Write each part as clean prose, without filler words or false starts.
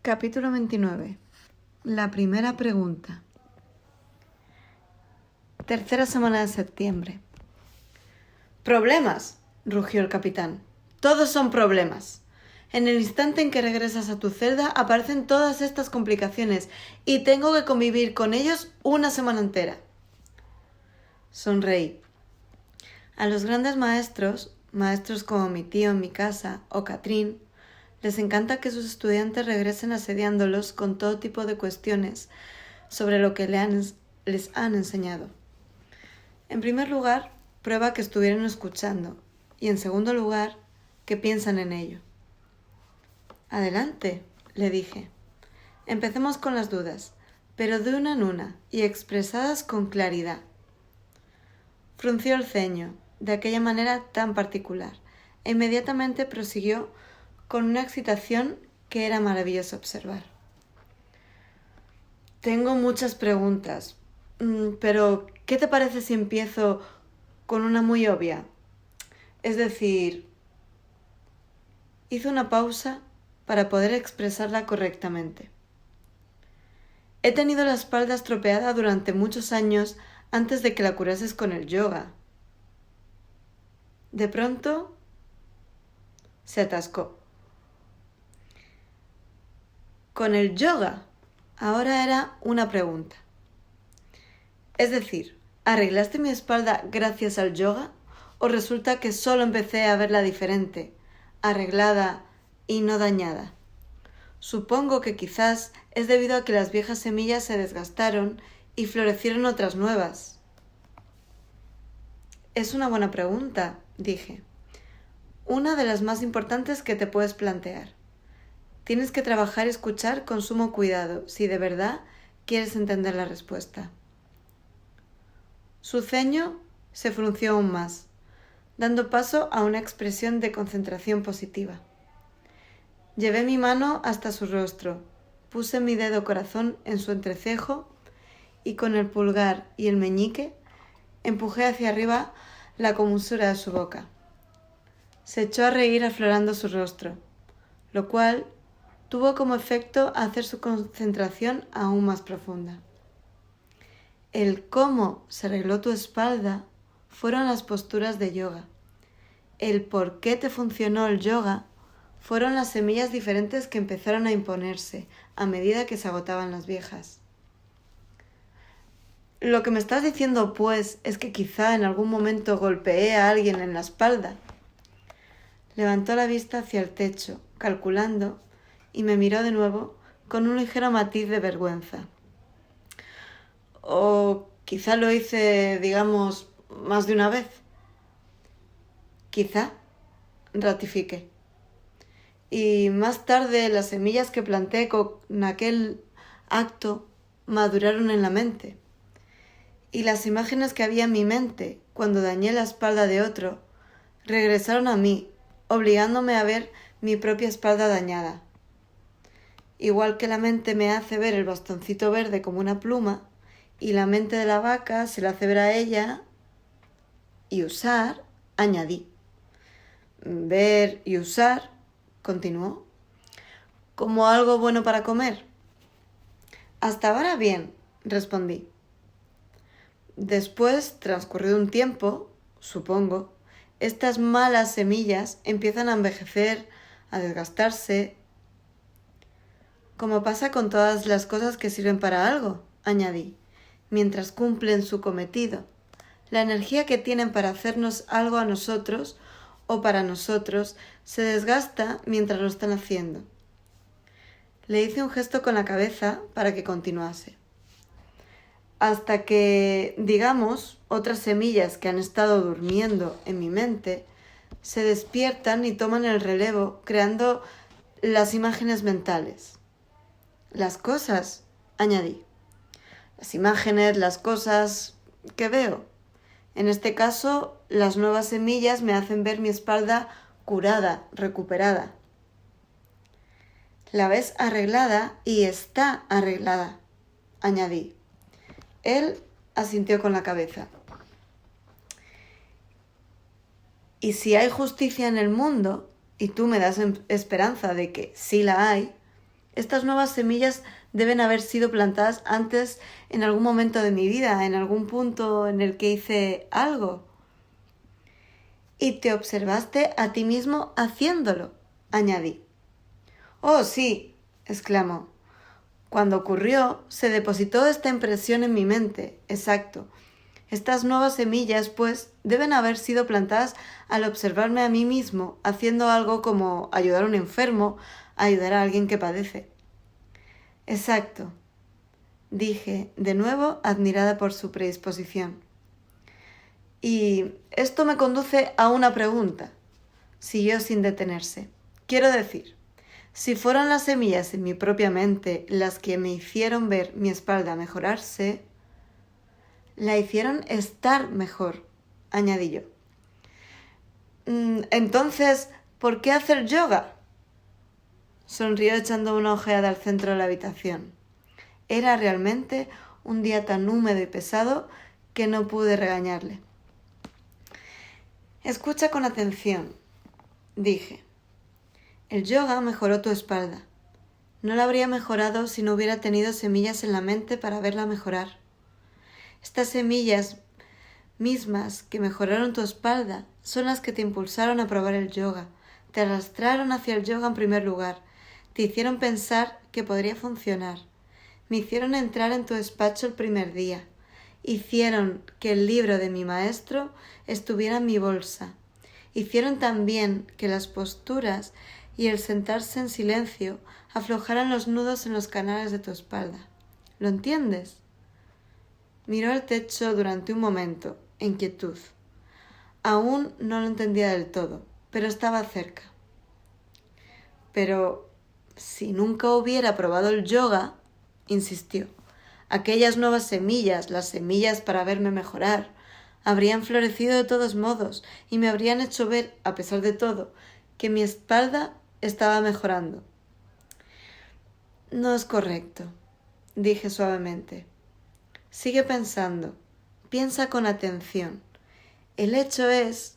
Capítulo 29. La primera pregunta. Tercera semana de septiembre. «¡Problemas!», rugió el capitán. «Todos son problemas. En el instante en que regresas a tu celda aparecen todas estas complicaciones y tengo que convivir con ellos una semana entera». Sonreí. A los grandes maestros como mi tío en mi casa o Catrín, les encanta que sus estudiantes regresen asediándolos con todo tipo de cuestiones sobre lo que les han enseñado. En primer lugar, prueba que estuvieron escuchando y en segundo lugar, que piensan en ello. «Adelante», le dije. «Empecemos con las dudas, pero de una en una y expresadas con claridad». Frunció el ceño, de aquella manera tan particular, e inmediatamente prosiguió con una excitación que era maravilloso observar. «Tengo muchas preguntas, pero ¿qué te parece si empiezo con una muy obvia? Es decir...». Hizo una pausa para poder expresarla correctamente. «He tenido la espalda estropeada durante muchos años antes de que la curases con el yoga». De pronto se atascó. «¿Con el yoga?». Ahora era una pregunta. «Es decir, ¿arreglaste mi espalda gracias al yoga? ¿O resulta que solo empecé a verla diferente, arreglada y no dañada? Supongo que quizás es debido a que las viejas semillas se desgastaron y florecieron otras nuevas». «Es una buena pregunta», dije. «Una de las más importantes que te puedes plantear. Tienes que trabajar y escuchar con sumo cuidado si de verdad quieres entender la respuesta». Su ceño se frunció aún más, dando paso a una expresión de concentración positiva. Llevé mi mano hasta su rostro, puse mi dedo corazón en su entrecejo y con el pulgar y el meñique empujé hacia arriba la comisura de su boca. Se echó a reír aflorando su rostro, lo cual tuvo como efecto hacer su concentración aún más profunda. El cómo se arregló tu espalda fueron las posturas de yoga. El por qué te funcionó el yoga fueron las semillas diferentes que empezaron a imponerse a medida que se agotaban las viejas. Lo que me estás diciendo, pues, es que quizá en algún momento golpeé a alguien en la espalda. Levantó la vista hacia el techo, calculando, y me miró de nuevo con un ligero matiz de vergüenza. «O quizá lo hice, digamos, más de una vez». «Quizá», ratifiqué. «Y más tarde las semillas que planté con aquel acto maduraron en la mente. Y las imágenes que había en mi mente cuando dañé la espalda de otro regresaron a mí, obligándome a ver mi propia espalda dañada. Igual que la mente me hace ver el bastoncito verde como una pluma, y la mente de la vaca se la hace ver a ella y usar», añadí. «Ver y usar», continuó, «como algo bueno para comer». «Hasta ahora bien», respondí. «Después, transcurrido un tiempo, supongo, estas malas semillas empiezan a envejecer, a desgastarse». «Como pasa con todas las cosas que sirven para algo», añadí, «mientras cumplen su cometido. La energía que tienen para hacernos algo a nosotros o para nosotros se desgasta mientras lo están haciendo». Le hice un gesto con la cabeza para que continuase. «Hasta que, digamos, otras semillas que han estado durmiendo en mi mente se despiertan y toman el relevo, creando las imágenes mentales». «Las cosas», añadí. «Las imágenes, las cosas que veo. En este caso, las nuevas semillas me hacen ver mi espalda curada, recuperada». «La ves arreglada y está arreglada», añadí. Él asintió con la cabeza. «Y si hay justicia en el mundo, y tú me das esperanza de que sí la hay, Estas nuevas semillas deben haber sido plantadas antes en algún momento de mi vida, en algún punto en el que hice algo. Y te observaste a ti mismo haciéndolo, añadí. Oh, sí, exclamó. Cuando ocurrió, se depositó esta impresión en mi mente, exacto. Estas nuevas semillas, pues, deben haber sido plantadas al observarme a mí mismo haciendo algo como ayudar a un enfermo, ayudar a alguien que padece. Exacto, dije, de nuevo admirada por su predisposición. Y esto me conduce a una pregunta, siguió sin detenerse. Quiero decir, si fueron las semillas en mi propia mente las que me hicieron ver mi espalda mejorarse, la hicieron estar mejor, añadí yo. Entonces, ¿por qué hacer yoga? Sonrió echando una ojeada al centro de la habitación. Era realmente un día tan húmedo y pesado que no pude regañarle. Escucha con atención, dije. El yoga mejoró tu espalda. No la habría mejorado si no hubiera tenido semillas en la mente para verla mejorar. Estas semillas mismas que mejoraron tu espalda son las que te impulsaron a probar el yoga, te arrastraron hacia el yoga en primer lugar, te hicieron pensar que podría funcionar, me hicieron entrar en tu despacho el primer día, hicieron que el libro de mi maestro estuviera en mi bolsa, hicieron también que las posturas y el sentarse en silencio aflojaran los nudos en los canales de tu espalda. ¿Lo entiendes? Miró al techo durante un momento, en quietud. Aún no lo entendía del todo, pero estaba cerca. Pero si nunca hubiera probado el yoga, insistió, aquellas nuevas semillas, las semillas para verme mejorar, habrían florecido de todos modos y me habrían hecho ver, a pesar de todo, que mi espalda estaba mejorando. No es correcto, dije suavemente. Sigue pensando, piensa con atención. El hecho es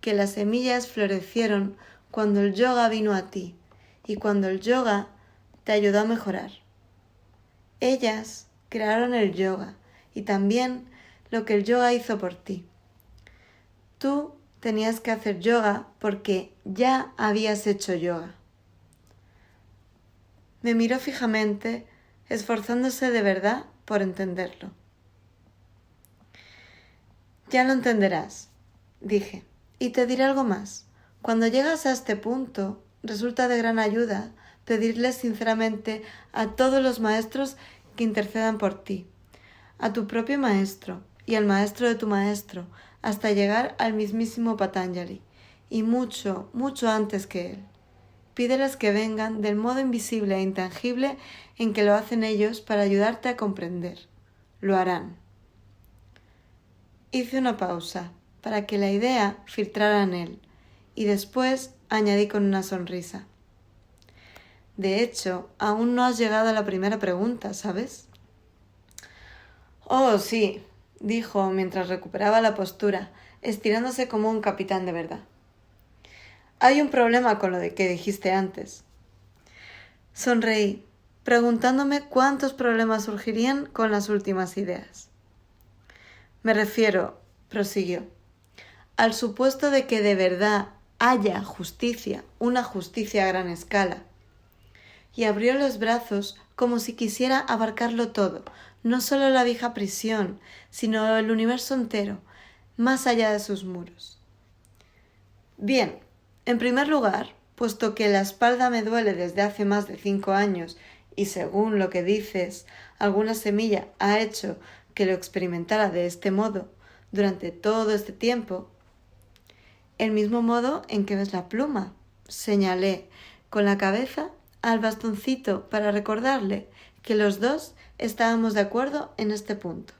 que las semillas florecieron cuando el yoga vino a ti y cuando el yoga te ayudó a mejorar. Ellas crearon el yoga y también lo que el yoga hizo por ti. Tú tenías que hacer yoga porque ya habías hecho yoga. Me miró fijamente, esforzándose de verdad por entenderlo. Ya lo entenderás, dije, y te diré algo más. Cuando llegas a este punto, resulta de gran ayuda pedirles sinceramente a todos los maestros que intercedan por ti, a tu propio maestro y al maestro de tu maestro, hasta llegar al mismísimo Patanjali, y mucho, mucho antes que él. Pídeles que vengan del modo invisible e intangible en que lo hacen ellos para ayudarte a comprender. Lo harán. Hice una pausa para que la idea filtrara en él y después añadí con una sonrisa. De hecho, aún no has llegado a la primera pregunta, ¿sabes? Oh, sí, dijo mientras recuperaba la postura, estirándose como un capitán de verdad. Hay un problema con lo de que dijiste antes. Sonreí, preguntándome cuántos problemas surgirían con las últimas ideas. Me refiero, prosiguió, al supuesto de que de verdad haya justicia, una justicia a gran escala. Y abrió los brazos como si quisiera abarcarlo todo, no solo la vieja prisión, sino el universo entero, más allá de sus muros. Bien, en primer lugar, puesto que la espalda me duele desde hace más de 5 años y según lo que dices, alguna semilla ha hecho que lo experimentara de este modo durante todo este tiempo, el mismo modo en que ves la pluma, señalé con la cabeza al bastoncito para recordarle que los dos estábamos de acuerdo en este punto.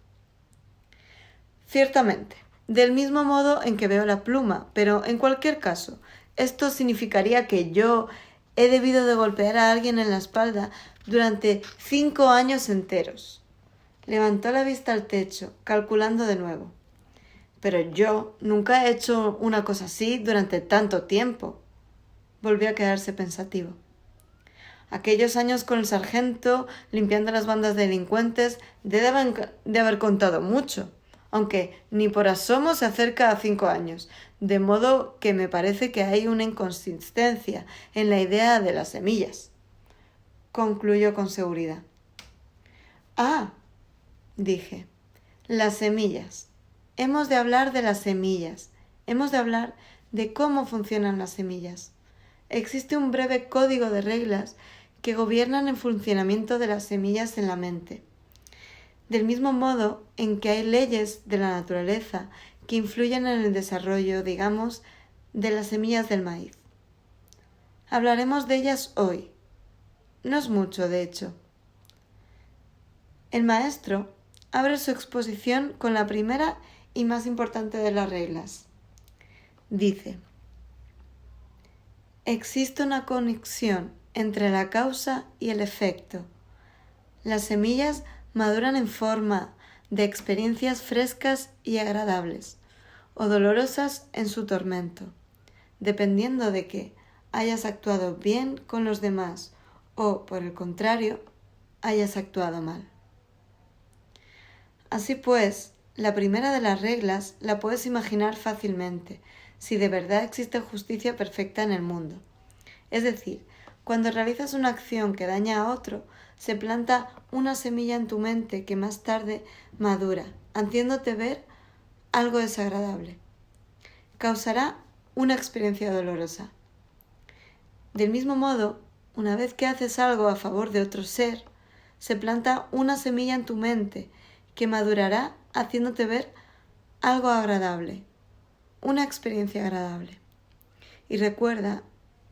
Ciertamente, del mismo modo en que veo la pluma, pero en cualquier caso, esto significaría que yo he debido de golpear a alguien en la espalda durante 5 años enteros. Levantó la vista al techo, calculando de nuevo. Pero yo nunca he hecho una cosa así durante tanto tiempo. Volvió a quedarse pensativo. Aquellos años con el sargento, limpiando las bandas de delincuentes, deben de haber contado mucho, aunque ni por asomo se acerca a 5 años, de modo que me parece que hay una inconsistencia en la idea de las semillas. Concluyó con seguridad. Ah, dije, las semillas. Hemos de hablar de las semillas. Hemos de hablar de cómo funcionan las semillas. Existe un breve código de reglas que gobiernan el funcionamiento de las semillas en la mente. Del mismo modo en que hay leyes de la naturaleza que influyen en el desarrollo, digamos, de las semillas del maíz. Hablaremos de ellas hoy. No es mucho, de hecho. El maestro abre su exposición con la primera y más importante de las reglas. Dice: existe una conexión entre la causa y el efecto. Las semillas maduran en forma de experiencias frescas y agradables, o dolorosas en su tormento, dependiendo de que hayas actuado bien con los demás o, por el contrario, hayas actuado mal. Así pues, la primera de las reglas la puedes imaginar fácilmente, si de verdad existe justicia perfecta en el mundo. Es decir, cuando realizas una acción que daña a otro, se planta una semilla en tu mente que más tarde madura, haciéndote ver algo desagradable. Causará una experiencia dolorosa. Del mismo modo, una vez que haces algo a favor de otro ser, se planta una semilla en tu mente que madurará haciéndote ver algo agradable, una experiencia agradable. Y recuerda,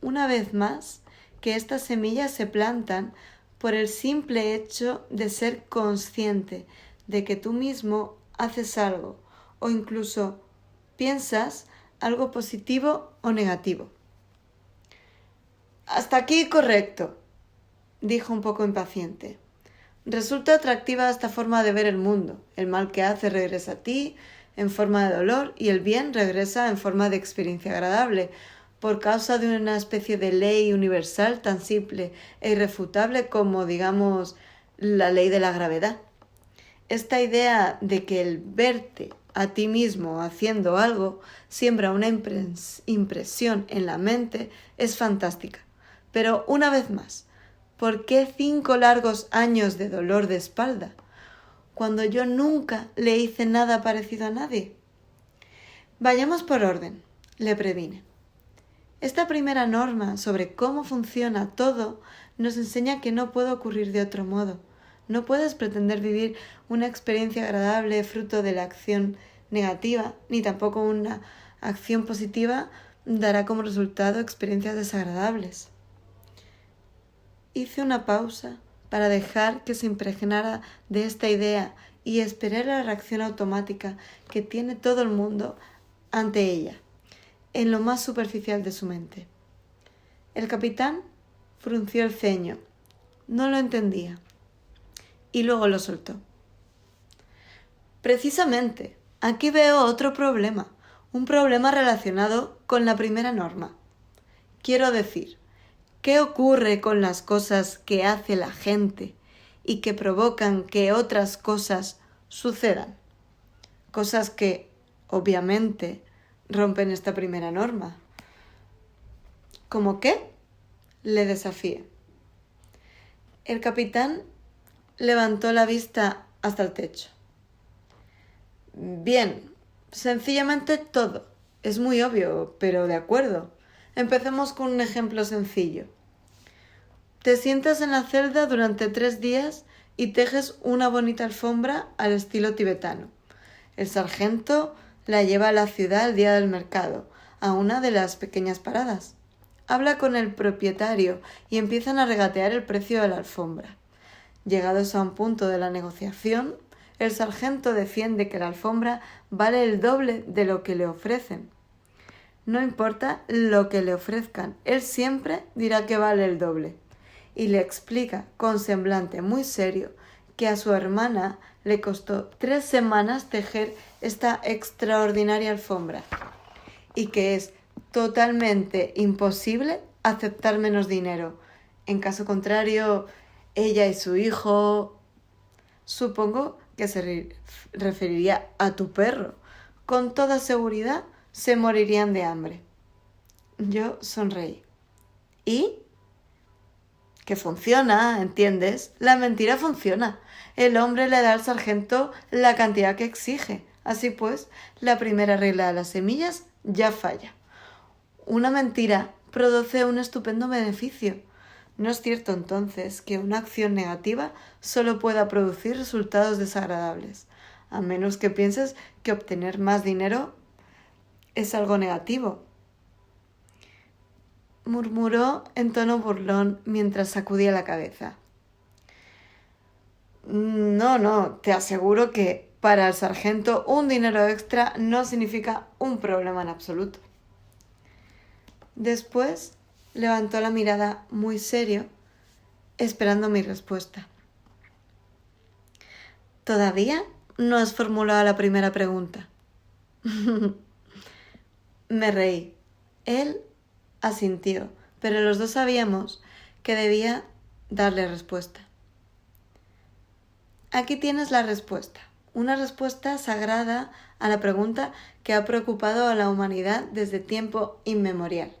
una vez más, que estas semillas se plantan por el simple hecho de ser consciente de que tú mismo haces algo o incluso piensas algo positivo o negativo. Hasta aquí correcto, dijo un poco impaciente. Resulta atractiva esta forma de ver el mundo. El mal que hace regresa a ti en forma de dolor y el bien regresa en forma de experiencia agradable, por causa de una especie de ley universal tan simple e irrefutable como, digamos, la ley de la gravedad. Esta idea de que el verte a ti mismo haciendo algo siembra una impresión en la mente es fantástica. Pero una vez más, ¿por qué 5 largos años de dolor de espalda, cuando yo nunca le hice nada parecido a nadie? Vayamos por orden, le previne. Esta primera norma sobre cómo funciona todo nos enseña que no puede ocurrir de otro modo. No puedes pretender vivir una experiencia agradable fruto de la acción negativa, ni tampoco una acción positiva dará como resultado experiencias desagradables. Hice una pausa para dejar que se impregnara de esta idea y esperé la reacción automática que tiene todo el mundo ante ella, en lo más superficial de su mente. El capitán frunció el ceño. No lo entendía. Y luego lo soltó. Precisamente, aquí veo otro problema, un problema relacionado con la primera norma. Quiero decir, ¿qué ocurre con las cosas que hace la gente y que provocan que otras cosas sucedan? Cosas que, obviamente, rompen esta primera norma. ¿Cómo qué? Le desafié. El capitán levantó la vista hasta el techo. Bien, sencillamente todo. Es muy obvio, pero de acuerdo. Empecemos con un ejemplo sencillo. Te sientas en la celda durante 3 días y tejes una bonita alfombra al estilo tibetano. El sargento la lleva a la ciudad el día del mercado, a una de las pequeñas paradas. Habla con el propietario y empiezan a regatear el precio de la alfombra. Llegados a un punto de la negociación, el sargento defiende que la alfombra vale el doble de lo que le ofrecen. No importa lo que le ofrezcan, él siempre dirá que vale el doble. Y le explica con semblante muy serio que a su hermana le costó 3 semanas tejer esta extraordinaria alfombra y que es totalmente imposible aceptar menos dinero En caso contrario, ella y su hijo... Supongo que se referiría a tu perro. Con toda seguridad se morirían de hambre. Yo sonreí. ¿Y? Que funciona, ¿entiendes? La mentira funciona. El hombre le da al sargento la cantidad que exige. Así pues, la primera regla de las semillas ya falla. Una mentira produce un estupendo beneficio. ¿No es cierto entonces que una acción negativa solo pueda producir resultados desagradables? A menos que pienses que obtener más dinero es algo negativo. Murmuró en tono burlón mientras sacudía la cabeza. No, te aseguro que para el sargento un dinero extra no significa un problema en absoluto. Después levantó la mirada muy serio, esperando mi respuesta. ¿Todavía no has formulado la primera pregunta? Me reí. Él asintió, pero los dos sabíamos que debía darle respuesta. Aquí tienes la respuesta, una respuesta sagrada a la pregunta que ha preocupado a la humanidad desde tiempo inmemorial.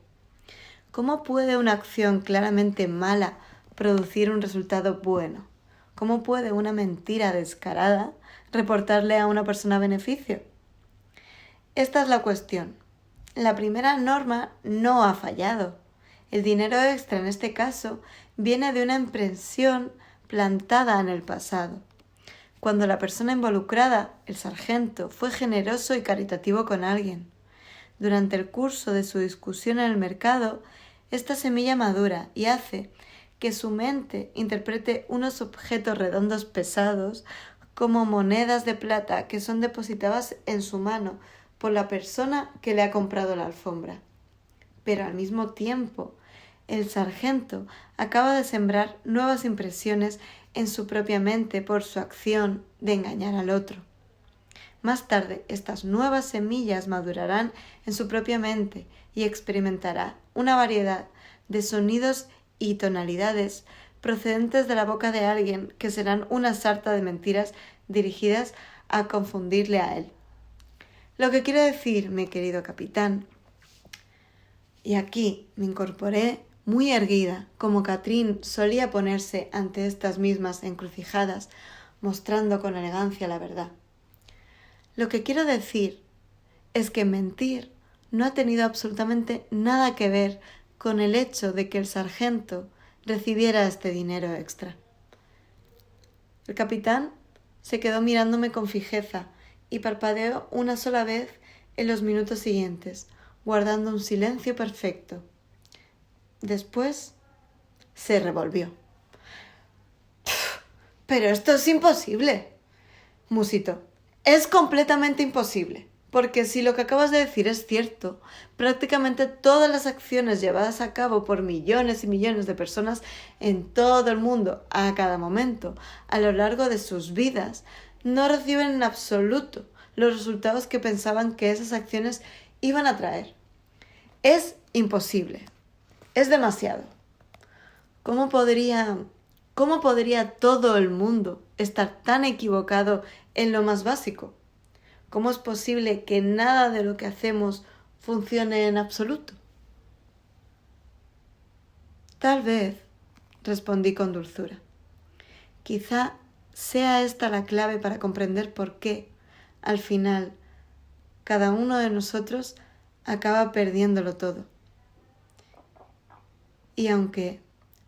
¿Cómo puede una acción claramente mala producir un resultado bueno? ¿Cómo puede una mentira descarada reportarle a una persona beneficio? Esta es la cuestión. La primera norma no ha fallado. El dinero extra en este caso viene de una impresión plantada en el pasado. Cuando la persona involucrada, el sargento, fue generoso y caritativo con alguien. Durante el curso de su discusión en el mercado, esta semilla madura y hace que su mente interprete unos objetos redondos pesados como monedas de plata que son depositadas en su mano por la persona que le ha comprado la alfombra. Pero al mismo tiempo, el sargento acaba de sembrar nuevas impresiones en su propia mente por su acción de engañar al otro. Más tarde, estas nuevas semillas madurarán en su propia mente y experimentará una variedad de sonidos y tonalidades procedentes de la boca de alguien que serán una sarta de mentiras dirigidas a confundirle a él. Lo que quiero decir, mi querido capitán, y aquí me incorporé muy erguida, como Catrín solía ponerse ante estas mismas encrucijadas, mostrando con elegancia la verdad. Lo que quiero decir es que mentir no ha tenido absolutamente nada que ver con el hecho de que el sargento recibiera este dinero extra. El capitán se quedó mirándome con fijeza y parpadeó una sola vez en los minutos siguientes, guardando un silencio perfecto. Después se revolvió. «Pero esto es imposible», musitó. «Es completamente imposible, porque si lo que acabas de decir es cierto, prácticamente todas las acciones llevadas a cabo por millones y millones de personas en todo el mundo, a cada momento, a lo largo de sus vidas, no reciben en absoluto los resultados que pensaban que esas acciones iban a traer. Es imposible. Es demasiado. ¿Cómo podría todo el mundo estar tan equivocado en lo más básico? ¿Cómo es posible que nada de lo que hacemos funcione en absoluto? Tal vez, respondí con dulzura. Quizá sea esta la clave para comprender por qué, al final, cada uno de nosotros acaba perdiéndolo todo. Y aunque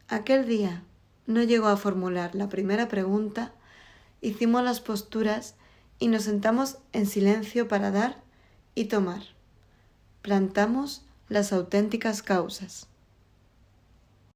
aquel día no llegó a formular la primera pregunta, hicimos las posturas y nos sentamos en silencio para dar y tomar. Plantamos las auténticas causas.